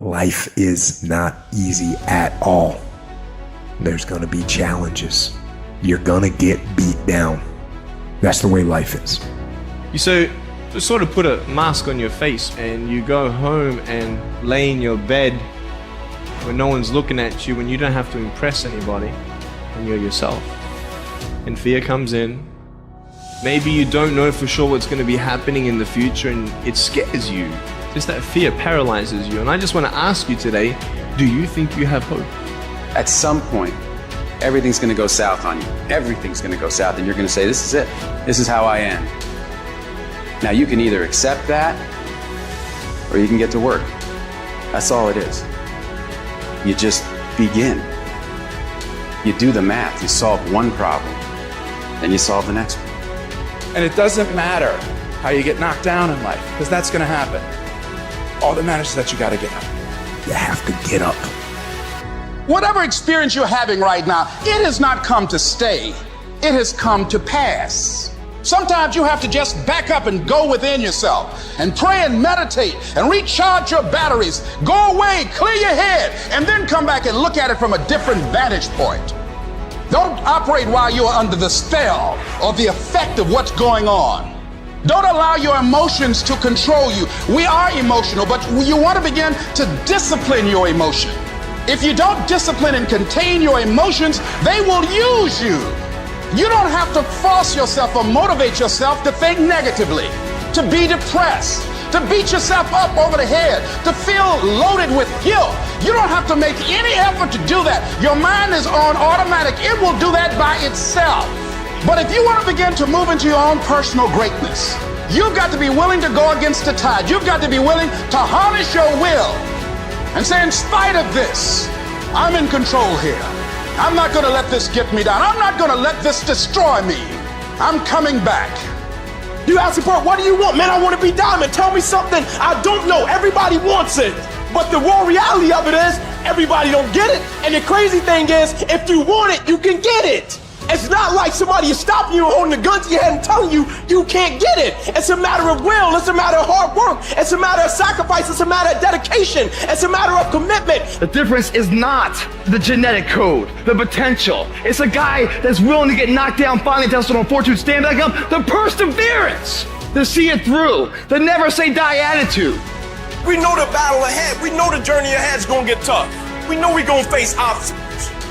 Life is not easy at all. There's going to be challenges. You're going to get beat down. That's the way life is. You sort of put a mask on your face and you go home and lay in your bed when no one's looking at you, when you don't have to impress anybody, and you're yourself. And fear comes in. Maybe you don't know for sure what's going to be happening in the future and it scares you. Just that fear paralyzes you. And I just want to ask you today, do you think you have hope? At some point, everything's going to go south on you. Everything's going to go south and you're going to say, this is it. This is how I am. Now you can either accept that or you can get to work. That's all it is. You just begin. You do the math. You solve one problem, then you solve the next one. And it doesn't matter how you get knocked down in life, because that's going to happen. All that matters is that you got to get up. You have to get up. Whatever experience you're having right now, it has not come to stay. It has come to pass. Sometimes you have to just back up and go within yourself and pray and meditate and recharge your batteries. Go away, clear your head, and then come back and look at it from a different vantage point. Don't operate while you are under the spell or the effect of what's going on. Don't allow your emotions to control you. We are emotional, but you want to begin to discipline your emotion. If you don't discipline and contain your emotions, they will use you. You don't have to force yourself or motivate yourself to think negatively, to be depressed, to beat yourself up over the head, to feel loaded with guilt. You don't have to make any effort to do that. Your mind is on automatic. It will do that by itself. But if you want to begin to move into your own personal greatness, you've got to be willing to go against the tide. You've got to be willing to harness your will and say, in spite of this, I'm in control here. I'm not going to let this get me down. I'm not going to let this destroy me. I'm coming back. You ask me, bro, what do you want? Man, I want to be diamond. Tell me something I don't know. Everybody wants it. But the raw reality of it is everybody don't get it. And the crazy thing is, if you want it, you can get it. It's not like somebody is stopping you, holding a gun to your head and telling you you can't get it. It's a matter of will. It's a matter of hard work. It's a matter of sacrifice. It's a matter of dedication. It's a matter of commitment. The difference is not the genetic code, the potential. It's a guy that's willing to get knocked down, finally tested on fortune, stand back up, the perseverance, to see it through, the never say die attitude. We know the battle ahead. We know the journey ahead is going to get tough. We know we're going to face obstacles.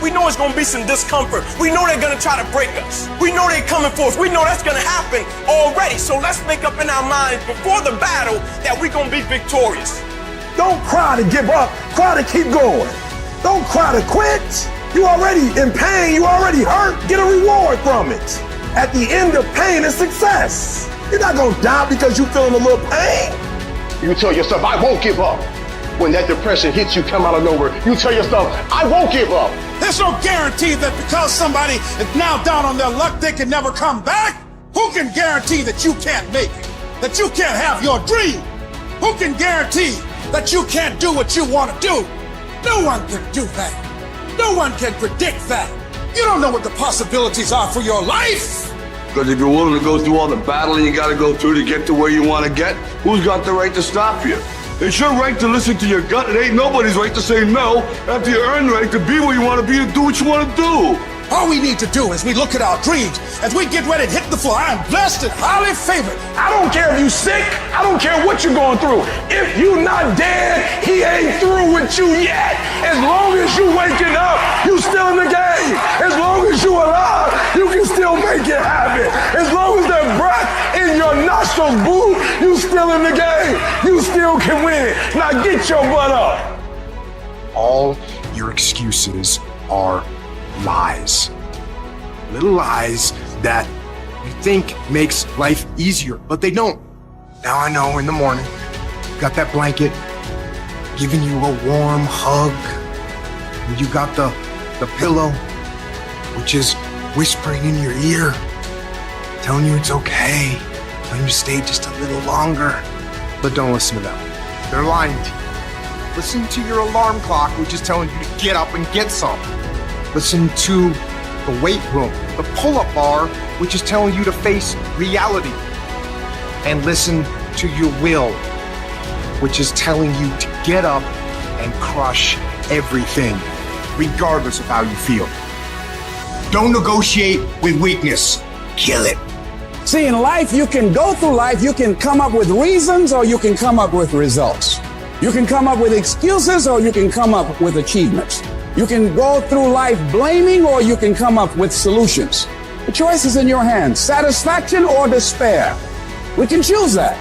We know it's gonna be some discomfort. We know they're gonna try to break us. We know they're coming for us. We know that's gonna happen already. So let's make up in our minds before the battle that we're gonna be victorious. Don't cry to give up, cry to keep going. Don't cry to quit. You already in pain, you already hurt. Get a reward from it. At the end of pain is success. You're not gonna die because you're feeling a little pain. You tell yourself, I won't give up. When that depression hits you, come out of nowhere, you tell yourself, I won't give up. There's no guarantee that because somebody is now down on their luck, they can never come back. Who can guarantee that you can't make it? That you can't have your dream? Who can guarantee that you can't do what you want to do? No one can do that. No one can predict that. You don't know what the possibilities are for your life. Because if you're willing to go through all the battling you got to go through to get to where you want to get, who's got the right to stop you? It's your right to listen to your gut. It ain't nobody's right to say no after you earn the right to be where you want to be and do what you want to do. All we need to do is we look at our dreams, as we get ready to hit the floor. I am blessed and highly favored. I don't care if you sick. I don't care what you're going through. If you not dead, he ain't through with you yet. As long as you waking up, you still in the game. As long as you alive, you can still make it happen. As long as there's breath in your nostrils, boo, you still in the game. You still can win. Now get your butt up. All your excuses are lies. Little lies that you think makes life easier, but they don't. Now I know in the morning, got that blanket, giving you a warm hug, and you got the pillow, which is whispering in your ear, telling you it's okay, telling you to stay just a little longer. But don't listen to them. They're lying to you. Listen to your alarm clock, which is telling you to get up and get some. Listen to the weight room, the pull-up bar, which is telling you to face reality. And listen to your will, which is telling you to get up and crush everything, regardless of how you feel. Don't negotiate with weakness. Kill it. See, in life, you can go through life, you can come up with reasons or you can come up with results. You can come up with excuses or you can come up with achievements. You can go through life blaming or you can come up with solutions. The choice is in your hands, satisfaction or despair. We can choose that.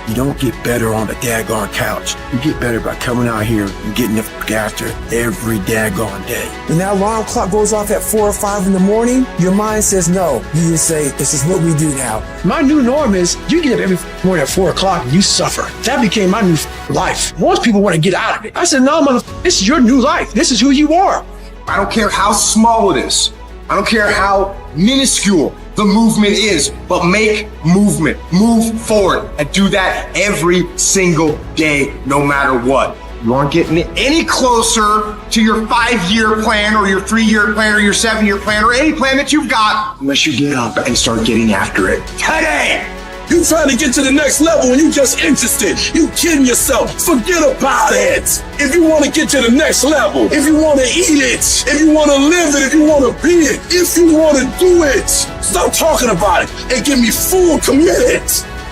You don't get better on the daggone couch. You get better by coming out here and getting the f*** after every daggone day. When that alarm clock goes off at 4 or 5 in the morning, your mind says no. You just say, this is what we do now. My new norm is you get up every morning at 4 o'clock and you suffer. That became my new life. Most people want to get out of it. I said, no, motherfucker, this is your new life. This is who you are. I don't care how small it is. I don't care how minuscule the movement is, but make movement, move forward, and do that every single day, no matter what. You aren't getting any closer to your 5-year plan or your 3-year plan or your 7-year plan or any plan that you've got unless you get up and start getting after it today. You trying to get to the next level and you just interested. You kidding yourself. Forget about it. If you want to get to the next level, if you want to eat it, if you want to live it, if you want to be it, if you want to do it, stop talking about it and get me full committed.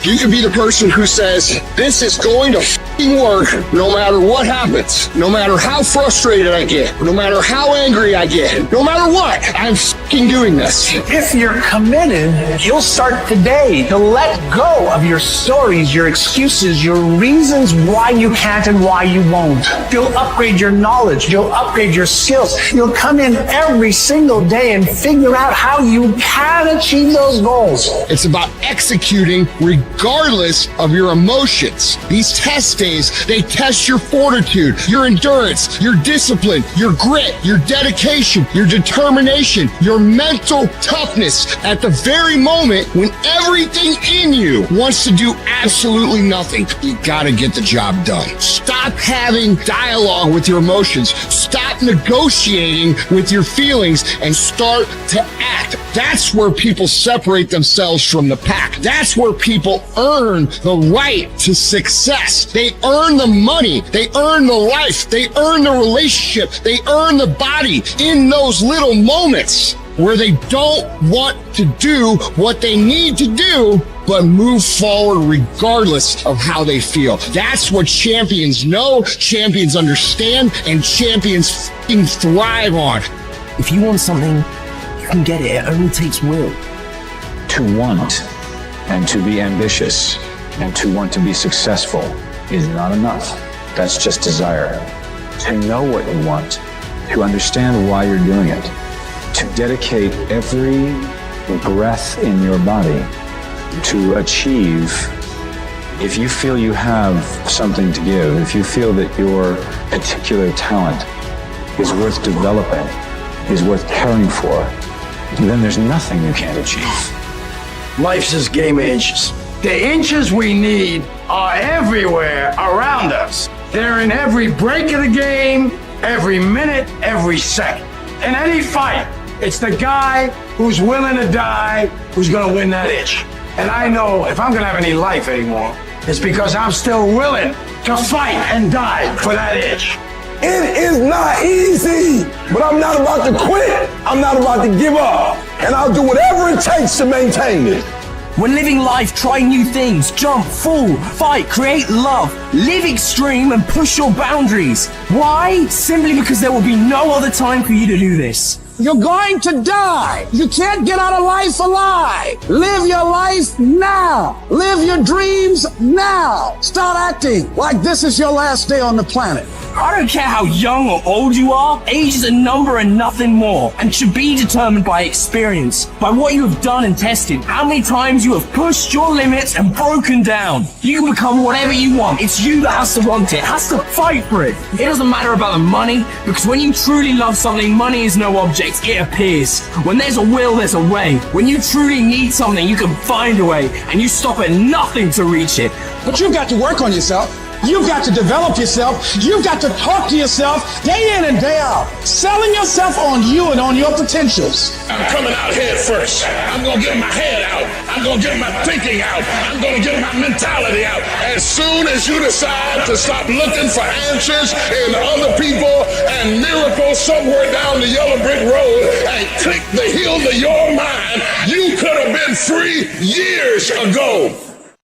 You can be the person who says, this is going to f***ing work no matter what happens, no matter how frustrated I get, no matter how angry I get, no matter what, I'm f***ing doing this. If you're committed, you'll start today to let go of your stories, your excuses, your reasons why you can't and why you won't. You'll upgrade your knowledge. You'll upgrade your skills. You'll come in every single day and figure out how you can achieve those goals. It's about executing regardless of your emotions. These test days, they test your fortitude, your endurance, your discipline, your grit, your dedication, your determination, your mental toughness at the very moment when everything in you wants to do absolutely nothing. You gotta get the job done. Stop having dialogue with your emotions. Stop negotiating with your feelings and start to act. That's where people separate themselves from the pack. That's where people earn the right to success. They earn the money. They earn the life. They earn the relationship. They earn the body in those little moments where they don't want to do what they need to do, but move forward regardless of how they feel. That's what champions know, champions understand, and champions f***ing thrive on. If you want something, you can get it. It only takes will. To want and to be ambitious and to want to be successful is not enough. That's just desire. To know what you want, to understand why you're doing it, to dedicate every breath in your body to achieve. If you feel you have something to give, if you feel that your particular talent is worth developing, is worth caring for, then there's nothing you can't achieve. Life's just game of inches. The inches we need are everywhere around us. They're in every break of the game, every minute, every second. In any fight, it's the guy who's willing to die who's gonna win that itch. And I know if I'm gonna have any life anymore, it's because I'm still willing to fight and die for that itch. It is not easy, but I'm not about to quit. I'm not about to give up. And I'll do whatever it takes to maintain it. When living life, try new things, jump, fall, fight, create love, live extreme and push your boundaries. Why? Simply because there will be no other time for you to do this. You're going to die. You can't get out of life alive. Live your life now. Live your dreams now. Start acting like this is your last day on the planet. I don't care how young or old you are, age is a number and nothing more, and should be determined by experience, by what you have done and tested, how many times you have pushed your limits and broken down. You can become whatever you want. It's you that has to want it, has to fight for it. It doesn't matter about the money, because when you truly love something, money is no object, it appears. When there's a will, there's a way. When you truly need something, you can find a way, and you stop at nothing to reach it. But you've got to work on yourself. You've got to develop yourself. You've got to talk to yourself day in and day out, selling yourself on you and on your potentials. I'm coming out head first. I'm gonna get my head out. I'm going to get my thinking out. I'm going to get my mentality out. As soon as you decide to stop looking for answers in other people and miracles somewhere down the yellow brick road and click the heel to your mind, you could have been free years ago.